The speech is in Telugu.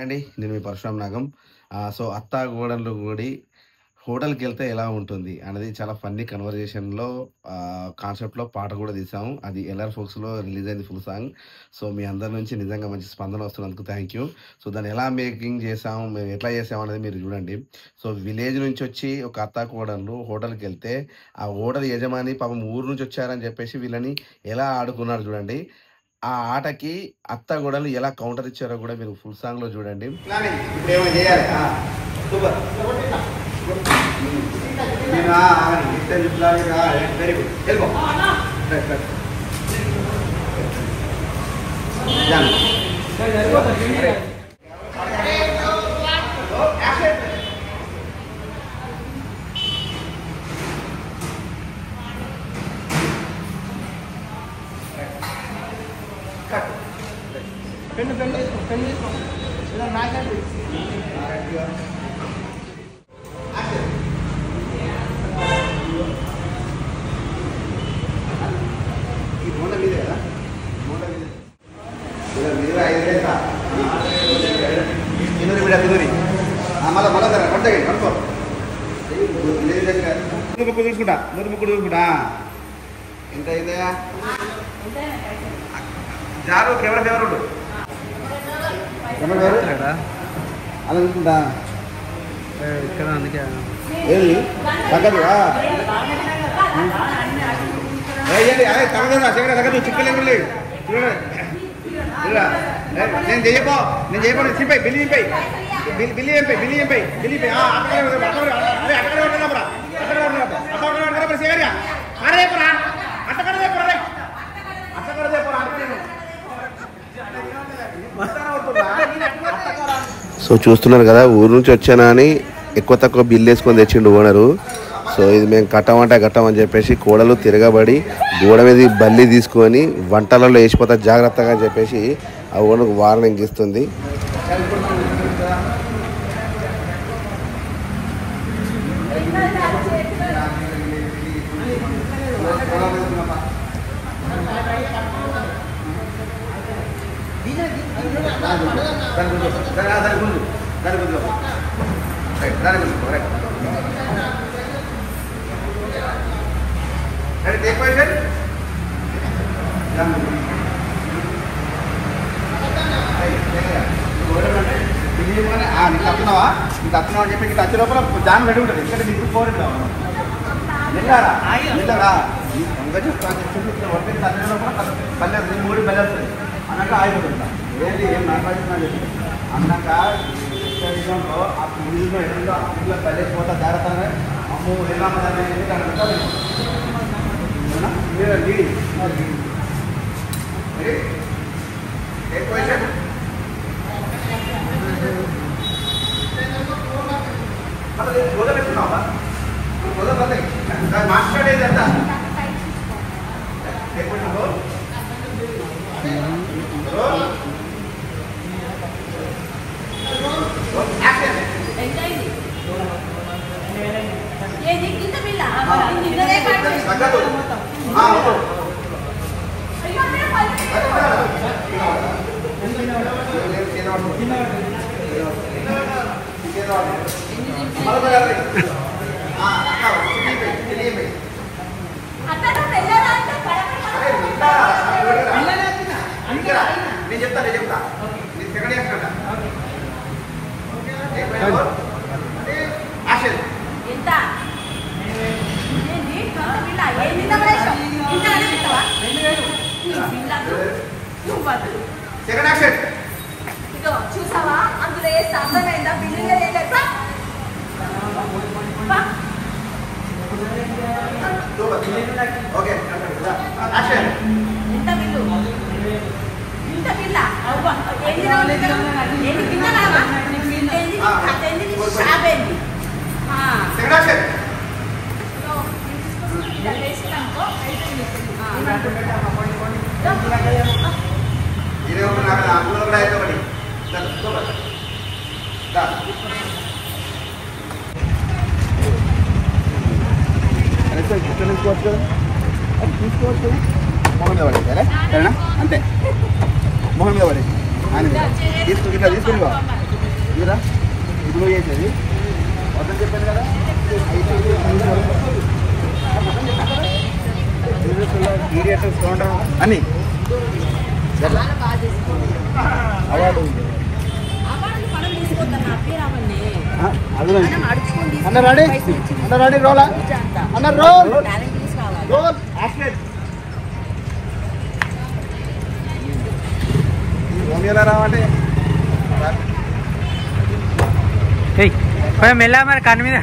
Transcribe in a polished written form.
అండి నేను మీ పరశురామ్ నాగం. సో అత్తా గోడలు కూడి హోటల్కి వెళ్తే ఎలా ఉంటుంది అనేది చాలా ఫన్నీ కన్వర్జేషన్లో కాన్సెప్ట్లో పాట కూడా తీసాము. అది ఎల్ఆర్ ఫోక్స్లో రిలీజ్ అయింది ఫుల్ సాంగ్. సో మీ అందరి నుంచి నిజంగా మంచి స్పందన వస్తున్నందుకు థ్యాంక్ యూ. సో దాన్ని ఎలా మేకింగ్ చేసాము, మేము ఎట్లా చేసాము అనేది మీరు చూడండి. సో విలేజ్ నుంచి వచ్చి ఒక అత్తా కోడళ్ళు హోటల్కి వెళ్తే ఆ హోటల్ యజమాని పాపం ఊరు నుంచి వచ్చారని చెప్పేసి వీళ్ళని ఎలా ఆడుకున్నారు చూడండి. ఆ ఆటకి అత్త గోడలు ఎలా కౌంటర్ ఇచ్చారో కూడా మీరు ఫుల్ సాంగ్లో చూడండి. చూసుకుంటా ఎంత అయిందా జారు కెమెరా ఫేవరెట్ అలా చూసుకుంటా ఇక్కడ అందుకే ఏది తగ్గదు తగ్గదు తగ్గదు చిక్కలేదు నేను చేయపో సింపై బిల్లి సో చూస్తున్నారు కదా, ఊరు నుంచి వచ్చానా అని ఎక్కువ తక్కువ బిల్లు వేసుకొని తెచ్చిండు ఓనరు. సో ఇది మేము కట్టమని చెప్పేసి కోడలు తిరగబడి గోడ మీద బల్లి తీసుకొని వంటలలో వేసిపోతా జాగ్రత్తగా అని చెప్పేసి ఆ ఓనర్కు వార్నింగ్ ఇస్తుంది. తక్కువ అని చెప్పి ఇట్లా వచ్చే లోపల జాన్ రెడీ ఉంటుంది. ఇక్కడ నీకు పోరెడ్ కావాలి పల్లె మూడు బెల్లవుతుంది అన్నాక ఆగిపోతుంటా ఏంటి ఏం నాటుకుంటున్నా చెప్పి అన్నాక విషయంలో ఆ ముందులో ఎదురుగా ఇంట్లో పల్లెసిపోతా జాగ్రత్తగా అమ్ము పెట్టుకున్నావా మాట్లాడేది అంతా నేను చెప్తా నేను సెకండ్ చేస్తున్నా సెకండ్ యాక్షన్ చూసావా అందులో ఏ సాంబమైందా బిల్లు ఓకే యాక్షన్ ఎంత బిల్లు ఇంత బిల్ల ఏంటి తీసుకోవచ్చు కదా, అది తీసుకోవచ్చు కదా, మొహం మీద పడేది సరే సరేనా, అంతే మొహం మీద పడేది ఆయన తీసుకుని ఇట్లా తీసుకుని ఇరా ఇప్పుడు చేసేది వద్దని చెప్పాను కదా. అని అవార్డు అన్న రెడీ అన్న రెడీ రోలా అన్న రోల్ రోల్ ఎలా రావంటే మెల్ల మరి కన్ను మీద